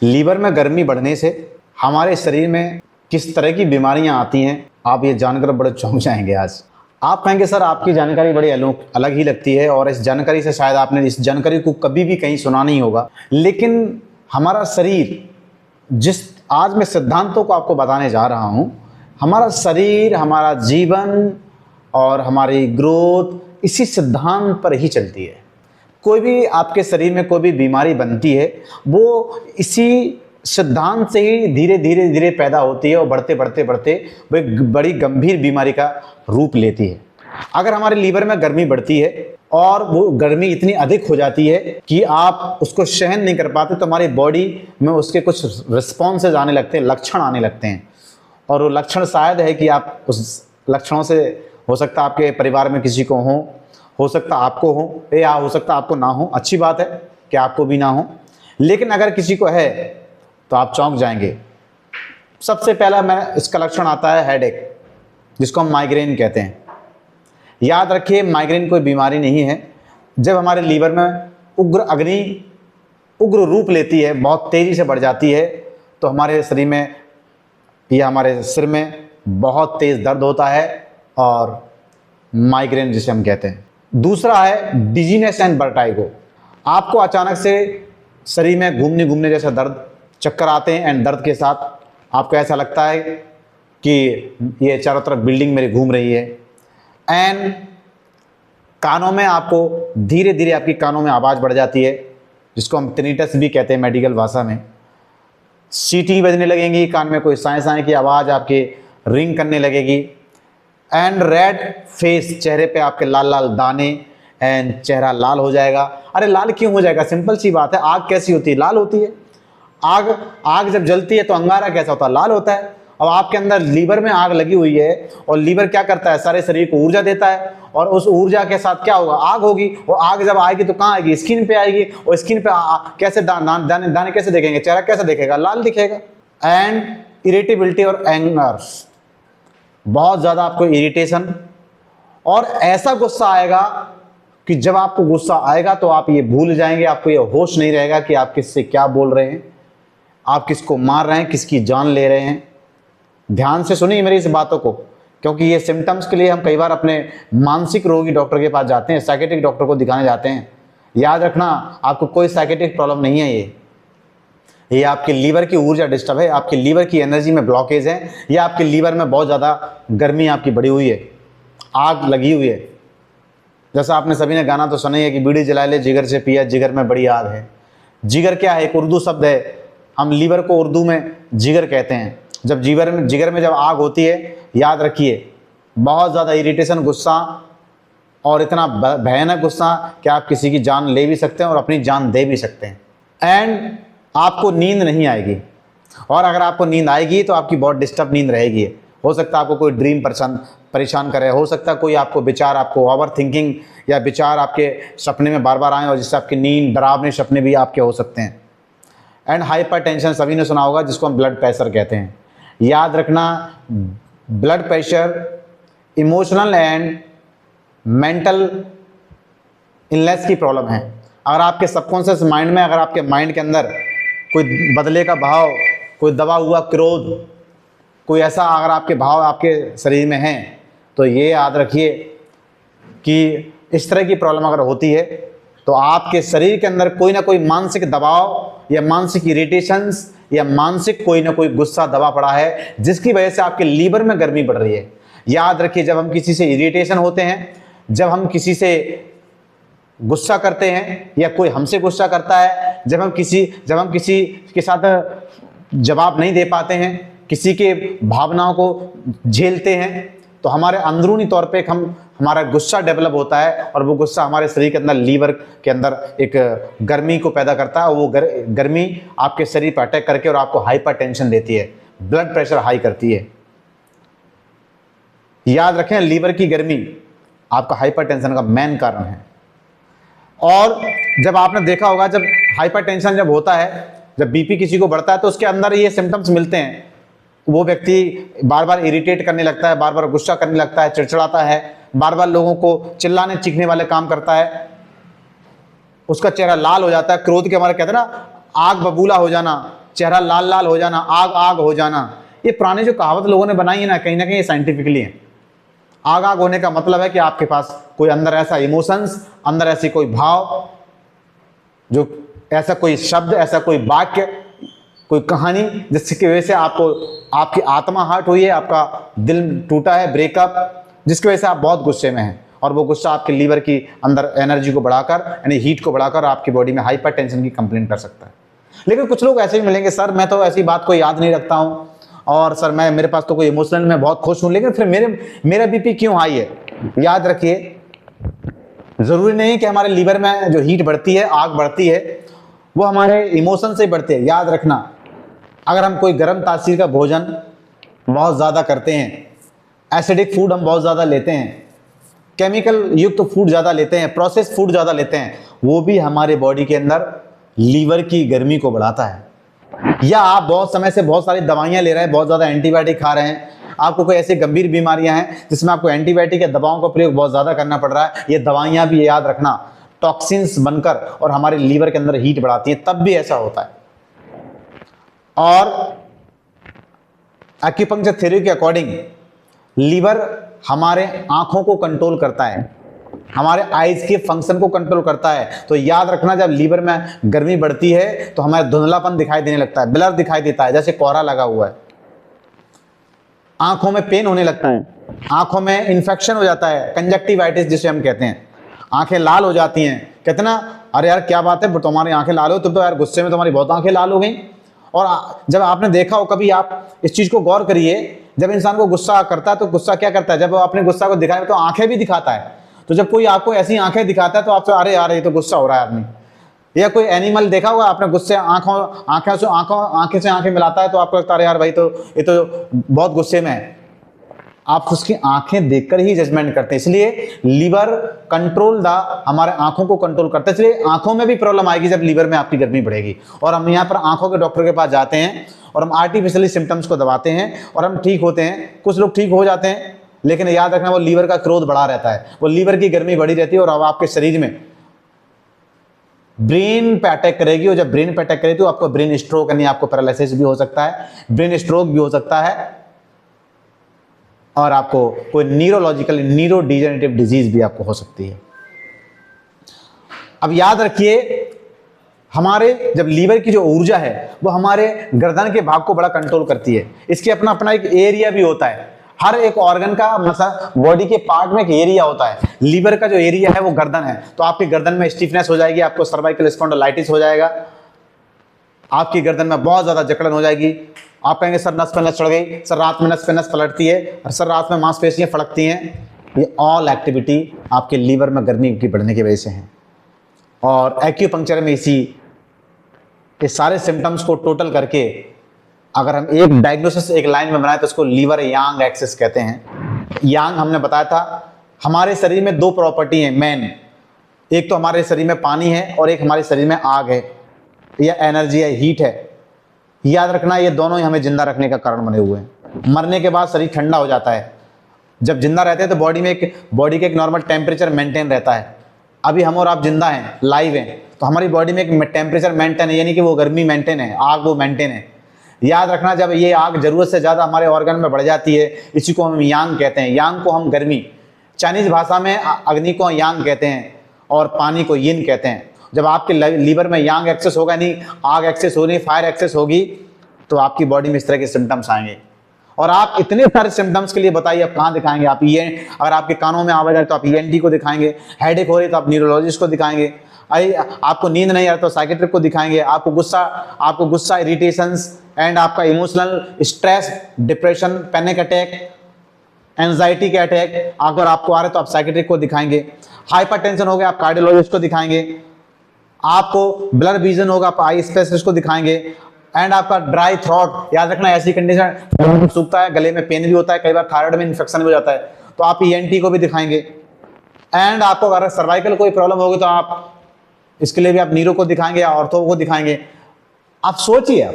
Liver में गर्मी बढ़ने से हमारे शरीर में किस तरह की बीमारियां आती हैं, आप ये जानकर बड़े चौंक जाएंगे। आज आप कहेंगे सर आपकी जानकारी बड़ी अलग ही लगती है और इस जानकारी से शायद आपने इस जानकारी को कभी भी कहीं सुना नहीं होगा। लेकिन हमारा शरीर, जिस आज मैं सिद्धांतों को आपको बताने जा रहा हूँ, हमारा शरीर, हमारा जीवन और हमारी ग्रोथ इसी सिद्धांत पर ही चलती है। कोई भी आपके शरीर में कोई भी बीमारी बनती है वो इसी सिद्धांत से ही धीरे धीरे धीरे पैदा होती है और बढ़ते बढ़ते बढ़ते वो एक बड़ी गंभीर बीमारी का रूप लेती है। अगर हमारे लीवर में गर्मी बढ़ती है और वो गर्मी इतनी अधिक हो जाती है कि आप उसको सहन नहीं कर पाते, तो हमारी बॉडी में उसके कुछ रिस्पॉन्सेज आने लगते हैं, लक्षण आने लगते हैं। और वो लक्षण शायद है कि आप उस लक्षणों से, हो सकता है आपके परिवार में किसी को हो सकता आपको हो, या हो सकता आपको ना हो। अच्छी बात है कि आपको भी ना हो, लेकिन अगर किसी को है तो आप चौंक जाएंगे। सबसे पहला इसका लक्षण आता है हेडेक, जिसको हम माइग्रेन कहते हैं। याद रखिए, माइग्रेन कोई बीमारी नहीं है। जब हमारे लीवर में उग्र रूप लेती है, बहुत तेज़ी से बढ़ जाती है, तो हमारे शरीर में या हमारे सिर में बहुत तेज़ दर्द होता है और माइग्रेन जिसे हम कहते हैं। दूसरा है डिजीनेस एंड वर्टाइगो। आपको अचानक से शरीर में घूमने जैसा दर्द, चक्कर आते हैं एंड दर्द के साथ आपको ऐसा लगता है कि ये चारों तरफ बिल्डिंग मेरी घूम रही है। एंड कानों में आपको धीरे धीरे आपकी कानों में आवाज़ बढ़ जाती है, जिसको हम टिनिटस भी कहते हैं मेडिकल भाषा में। सीटी बजने लगेंगी, कान में कोई साए साए की आवाज़ आपके रिंग करने लगेगी। एंड रेड फेस, चेहरे पे आपके लाल लाल दाने एंड चेहरा लाल हो जाएगा। अरे लाल क्यों हो जाएगा? सिंपल सी बात है, आग कैसी होती है? लाल होती है। आग जब जलती है तो अंगारा कैसा होता है? लाल होता है। अब आपके अंदर लीवर में आग लगी हुई है और लीवर क्या करता है? सारे शरीर को ऊर्जा देता है और उस ऊर्जा के साथ क्या होगा? आग होगी। वो आग जब आएगी तो कहाँ आएगी? स्किन पे आएगी। और स्किन पे कैसे दाने कैसे दिखेंगे? चेहरा कैसे दिखेगा? लाल दिखेगा। एंड इरिटेबिलिटी और एंगर, बहुत ज़्यादा आपको इरिटेशन और ऐसा गुस्सा आएगा कि जब आपको गुस्सा आएगा तो आप ये भूल जाएंगे, आपको ये होश नहीं रहेगा कि आप किससे क्या बोल रहे हैं, आप किसको मार रहे हैं, किसकी जान ले रहे हैं। ध्यान से सुनिए मेरी इस बातों को, क्योंकि ये सिम्टम्स के लिए हम कई बार अपने मानसिक रोगी डॉक्टर के पास जाते हैं, साइकेट्रिक डॉक्टर को दिखाने जाते हैं। याद रखना, आपको कोई साइकेट्रिक प्रॉब्लम नहीं है। ये आपके लीवर की ऊर्जा डिस्टर्ब है, आपके लीवर की एनर्जी में ब्लॉकेज है, या आपके लीवर में बहुत ज़्यादा गर्मी आपकी बढ़ी हुई है, आग लगी हुई है। जैसा आपने सभी ने गाना तो सुना ही है कि बीड़ी जला ले जिगर से पिया, जिगर में बड़ी आग है। जिगर क्या है? एक उर्दू शब्द है। हम लीवर को उर्दू में जिगर कहते हैं। जब जिगर में जब आग होती है, याद रखिए, बहुत ज़्यादा इरिटेशन, गुस्सा, और इतना भयानक गुस्सा कि आप किसी की जान ले भी सकते हैं और अपनी जान दे भी सकते हैं। एंड आपको नींद नहीं आएगी, और अगर आपको नींद आएगी तो आपकी बहुत डिस्टर्ब नींद रहेगी। हो सकता है आपको कोई ड्रीम परेशान करे, हो सकता है कोई आपको विचार, आपको ओवर थिंकिंग या विचार आपके सपने में बार बार आए और जिससे आपकी नींद, डरावने सपने भी आपके हो सकते हैं। एंड हाइपर टेंशन, सभी ने सुना होगा, जिसको हम ब्लड प्रेशर कहते हैं। याद रखना, blood pressure emotional and mental illness की प्रॉब्लम है। अगर आपके सबकॉन्शियस माइंड में, अगर आपके माइंड के अंदर कोई बदले का भाव, कोई दबा हुआ क्रोध, कोई ऐसा अगर आपके भाव आपके शरीर में हैं, तो ये याद रखिए कि इस तरह की प्रॉब्लम अगर होती है तो आपके शरीर के अंदर कोई ना कोई मानसिक दबाव या मानसिक इरिटेशंस या मानसिक कोई ना कोई गुस्सा दबा पड़ा है, जिसकी वजह से आपके लीवर में गर्मी बढ़ रही है। याद रखिए, जब हम किसी से इरिटेशन होते हैं, जब हम किसी से गुस्सा करते हैं या कोई हमसे गुस्सा करता है, जब हम किसी के साथ जवाब नहीं दे पाते हैं, किसी के भावनाओं को झेलते हैं, तो हमारे अंदरूनी तौर पे हमारा गुस्सा डेवलप होता है और वो गुस्सा हमारे शरीर के अंदर, लीवर के अंदर एक गर्मी को पैदा करता है। और वो गर्मी आपके शरीर पर अटैक करके और आपको हाइपर टेंशन देती है, ब्लड प्रेशर हाई करती है। याद रखें, लीवर की गर्मी आपका हाइपर टेंशन का मेन कारण है। और जब आपने देखा होगा, जब हाइपर टेंशन जब होता है, जब बीपी किसी को बढ़ता है, तो उसके अंदर ये सिम्टम्स मिलते हैं। वो व्यक्ति बार बार इरिटेट करने लगता है, बार बार गुस्सा करने लगता है, चिड़चिड़ाता है, बार बार लोगों को चिल्लाने चीखने वाले काम करता है, उसका चेहरा लाल हो जाता है, क्रोध के हमारे कहते हैं ना, आग बबूला हो जाना, चेहरा लाल लाल हो जाना, आग आग हो जाना, ये पुराने जो कहावत लोगों ने बनाई है ना कहीं ये साइंटिफिकली है। आग आग होने का मतलब है कि आपके पास कोई अंदर ऐसा इमोशंस, अंदर ऐसी कोई भाव, जो ऐसा कोई शब्द, ऐसा कोई वाक्य, कोई कहानी जिसकी वजह से आपको आपकी आत्मा हर्ट हुई है, आपका दिल टूटा है, ब्रेकअप, जिसकी वजह से आप बहुत गुस्से में हैं, और वो गुस्सा आपके लीवर की अंदर एनर्जी को बढ़ाकर, यानी हीट को बढ़ाकर आपकी बॉडी में हाइपरटेंशन की कंप्लेंट कर सकता है। लेकिन कुछ लोग ऐसे भी मिलेंगे, सर मैं तो ऐसी बात को याद नहीं रखता हूँ, और सर मेरे पास तो कोई इमोशनल, मैं बहुत खुश हूँ, लेकिन फिर मेरा बीपी क्यों हाई है? याद रखिए, जरूरी नहीं कि हमारे लीवर में जो हीट बढ़ती है, आग बढ़ती है, वो हमारे इमोशन से बढ़ती है। याद रखना, अगर हम कोई गर्म तासीर का भोजन बहुत ज़्यादा करते हैं, एसिडिक फूड हम बहुत ज़्यादा लेते हैं, केमिकल युक्त फूड ज़्यादा लेते हैं, प्रोसेस फूड ज़्यादा लेते हैं, वो भी हमारे बॉडी के अंदर लीवर की गर्मी को बढ़ाता है। या आप बहुत समय से बहुत सारी दवाइयाँ ले रहे हैं, बहुत ज़्यादा एंटीबायोटिक खा रहे हैं, आपको कोई ऐसी गंभीर बीमारियां हैं जिसमें आपको एंटीबायोटिक या दवाओं का प्रयोग बहुत ज़्यादा करना पड़ रहा है, ये दवाइयाँ भी याद रखना टॉक्सिन्स बनकर और हमारे लीवर के अंदर हीट बढ़ाती हैं, तब भी ऐसा होता है। और एक्यूपंक्चर थ्योरी के अकॉर्डिंग लीवर हमारे आंखों को कंट्रोल करता है, हमारे आईज के फंक्शन को कंट्रोल करता है। तो याद रखना, जब लीवर में गर्मी बढ़ती है तो हमारा धुंधलापन दिखाई देने लगता है, ब्लर दिखाई देता है, जैसे कोहरा लगा हुआ है, आंखों में पेन होने लगता है, आंखों में इंफेक्शन हो जाता है, कंजक्टिवाइटिस जिसे हम कहते हैं, आंखें लाल हो जाती हैं। कहते ना, अरे यार क्या बात है, तुम्हारी आंखें लाल हो, तुम तो यार गुस्से में तुम्हारी बहुत आंखें लाल हो गई। और जब आपने देखा हो, कभी आप इस चीज को गौर करिए, जब इंसान को गुस्सा करता है तो गुस्सा क्या करता है, जब वो अपने गुस्सा को दिखाए तो आंखें भी दिखाता है। तो जब कोई आपको ऐसी आंखें दिखाता है तो आपसे, अरे यार ये तो गुस्सा हो रहा है आदमी। या कोई एनिमल देखा होगा आपने, गुस्से आंखें से आंखें मिलाता है तो आपको लगता है अरे यार भाई तो ये तो बहुत गुस्से में है। आप उसकी आंखें देखकर ही जजमेंट करते हैं। इसलिए लीवर कंट्रोल हमारे आंखों को कंट्रोल करता है। इसलिए आंखों में भी प्रॉब्लम आएगी जब लीवर में आपकी गर्मी बढ़ेगी। और हम यहाँ पर आंखों के डॉक्टर के पास जाते हैं और हम आर्टिफिशियली सिम्टम्स को दबाते हैं और हम ठीक होते हैं। कुछ लोग ठीक हो जाते हैं, लेकिन याद रखना वो लीवर का क्रोध बढ़ा रहता है, वो लीवर की गर्मी बढ़ी रहती है और अब आपके शरीर में ब्रेन पे अटैक करेगी। और जब ब्रेन पे अटैक करेगी तो आपको ब्रेन स्ट्रोक यानी आपको पैरालिसिस भी हो सकता है, ब्रेन स्ट्रोक भी हो सकता है, और आपको कोई न्यूरोलॉजिकल न्यूरो डिजेनरेटिव डिजीज भी आपको हो सकती है। अब याद रखिए, हमारे जब लीवर की जो ऊर्जा है वो हमारे गर्दन के भाग को बड़ा कंट्रोल करती है। इसके अपना अपना एक एरिया भी होता है, हर एक ऑर्गन का बॉडी के पार्ट में एक एरिया होता है। लीवर का जो एरिया है वो गर्दन है, तो आपकी गर्दन में स्टिफनेस हो जाएगी, आपको सर्वाइकल स्पॉन्डिलाइटिस हो जाएगा, आपकी गर्दन में बहुत ज्यादा जकड़न हो जाएगी। आप कहेंगे सर नस पे नस चढ़ गई, सर रात में नस पे नस पलटती है, और सर रात में मांसपेशियां फड़कती हैं। ये ऑल एक्टिविटी आपके लीवर में गर्मी की बढ़ने की वजह से है। और एक्यूपंक्चर में इस सारे सिम्टम्स को टोटल करके अगर हम एक डायग्नोसिस एक लाइन में बनाए तो उसको लीवर यांग एक्सिस कहते हैं। यांग हमने बताया था, हमारे शरीर में दो प्रॉपर्टी है मेन, एक तो हमारे शरीर में पानी है और एक हमारे शरीर में आग है या एनर्जी है, हीट है। याद रखना, ये दोनों ही हमें जिंदा रखने का कारण बने हुए हैं। मरने के बाद शरीर ठंडा हो जाता है, जब जिंदा रहते हैं तो बॉडी का एक नॉर्मल टेम्परेचर मेंटेन रहता है। अभी हम और आप जिंदा हैं, लाइव हैं, तो हमारी बॉडी में एक टेम्परेचर मेंटेन है, यानी कि वो गर्मी मेंटेन है, आग वो मेंटेन है। याद रखना, जब ये आग जरूरत से ज़्यादा हमारे ऑर्गन में बढ़ जाती है, इसी को हम यांग कहते हैं। यांग को हम गर्मी, चाइनीज भाषा में अग्नि को यांग कहते हैं और पानी को यिन कहते हैं। जब आपके लीवर में यांग एक्सेस होगा, नहीं आग एक्सेस होगी, फायर एक्सेस होगी, तो आपकी बॉडी में इस तरह के सिम्टम्स आएंगे। और आप इतने सारे सिम्टम्स के लिए बताइए आप कहाँ दिखाएंगे? आप अगर आपके कानों में आवाज आए तो आप ENT को दिखाएंगे, हेडेक हो रही तो आप न्यूरोलॉजिस्ट को दिखाएंगे, आपको नींद नहीं आ रहा तो साइकेट्रिक को दिखाएंगे, आपको गुस्सा इरिटेशंस एंड आपका emotional stress, depression, panic attack, anxiety के अटैक अगर आपको आ रहे तो आप साइकेट्रिक को दिखाएंगे। हाइपरटेंशन हो गया आप कार्डियोलॉजिस्ट को दिखाएंगे, आपको ब्लर विजन होगा आप आई स्पेशलिस्ट को दिखाएंगे। एंड आपका ड्राई थ्रोट, याद रखना ऐसी कंडीशन सूखता है, गले में पेन भी होता है, कई बार थायराइड में इन्फेक्शन भी हो जाता है, तो आप ENT को भी दिखाएंगे। एंड आपको अगर सर्वाइकल कोई प्रॉब्लम होगी तो आप इसके लिए भी आप न्यूरो को दिखाएंगे या ऑर्थो को दिखाएंगे। आप सोचिए,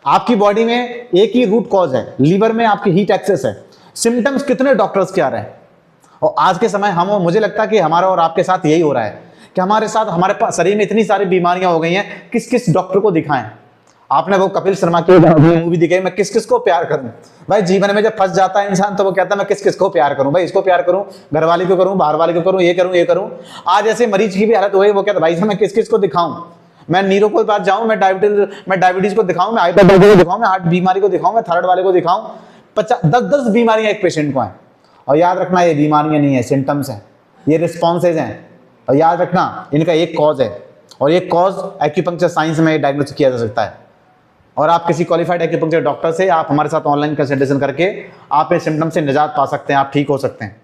आपकी बॉडी में एक ही रूट कॉज है, लीवर में आपकी हीट एक्सेस है, सिम्टम्स कितने डॉक्टर्स के आ रहे हैं। और आज के समय मुझे लगता है कि हमारा और आपके साथ यही हो रहा है कि हमारे शरीर में इतनी सारी बीमारियां हो गई हैं, किस किस डॉक्टर को दिखाएं। आपने वो कपिल शर्मा की मूवी दिखाई, मैं किस किस को प्यार करूं। भाई जीवन में जब फंस जाता है इंसान तो वो कहता है मैं किस किस को प्यार करूं, भाई इसको प्यार करूं, घर वाले को करूं, बाहर वाले को करूं, ये करूं ये करूं। आज ऐसे मरीज की भी हालत हुई, वो कहता भाई साहब मैं किस किस को दिखाऊं, मैं नीरो के पास जाऊं, मैं डायबिटीज को दिखाऊं, मैं हाइपरटेंशन को दिखाऊं, मैं हार्ट बीमारी को दिखाऊं, मैं थायराइड वाले को दिखाऊं। 10-10 बीमारियां एक पेशेंट को हैं। और याद रखना ये बीमारियां नहीं है, सिम्टम्स हैं, ये रिस्पॉन्सेज हैं। और याद रखना इनका एक कॉज है, और ये कॉज एक्यूपंक्चर साइंस में डायग्नोस किया जा सकता है। और आप किसी क्वालिफाइड एक्यूपंक्चर डॉक्टर से आप हमारे साथ ऑनलाइन कंसल्टेशन करके आप इस सिम्टम से निजात पा सकते हैं, आप ठीक हो सकते हैं।